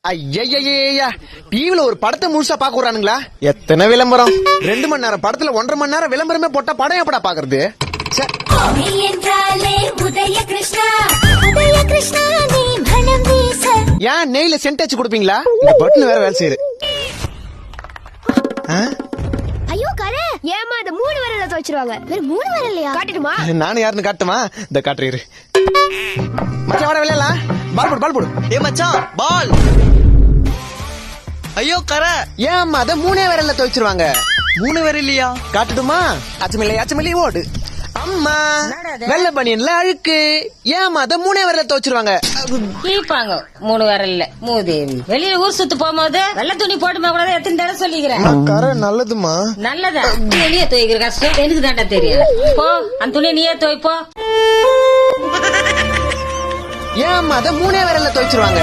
ஐயா டிவில ஒரு படத்தை முழுசா பாக்க விடுறானுங்களா? எத்தனை விளம்பரம்! 2 மணி நேரம் படத்துல 1.5 மணி நேரம் விளம்பரமே போட்டா படம் எப்படா பாக்குறது? ஏன் நெய்ல சென்ட் வச்சு கொடுப்பீங்களா? இந்த பட்டன் வேற வேலை செய்யுது. ஐயோ கரே, ஏமா இந்த 3 விரல்ல துவைச்சிருவாங்க. வேற 3 விரல்லையா? காட்டிடுமா? நானும் யாருன்னு காட்டுமா? இந்த காட்டுறீரு. மச்சான் வாடா விளையாடலாம். பால் போடு. ஏ மச்சான் பால். ஐயோ கரை. ஏம்மா அத 3 விரல்ல துவைச்சிருவாங்க. 3 விரல் இல்லையா? காட்டுடுமா? அச்சமில்லை ஓடு. அம்மா வெள்ளை பனியன்ல அழுக்கு. ஏம்மா அத 3 விரல்ல துவைச்சிருவாங்க. கீப்பாங்க 3 விரல்ல மூதேவி. வெளியில ஊர் சுத்து போகும்போது வெள்ளை துணி போட்டுமா கூட எத்தனை தடவை சொல்லிக்கிறேன். கரை நல்லதுமா. நல்லதா? வெளியே துவைக்கிற கஷ்டம் எனக்கு தாண்டா தெரியும். போ அந்த துணியை நீயே துவைப்போ. ஏம்மா அத 3 விரல்ல துவைச்சிருவாங்க.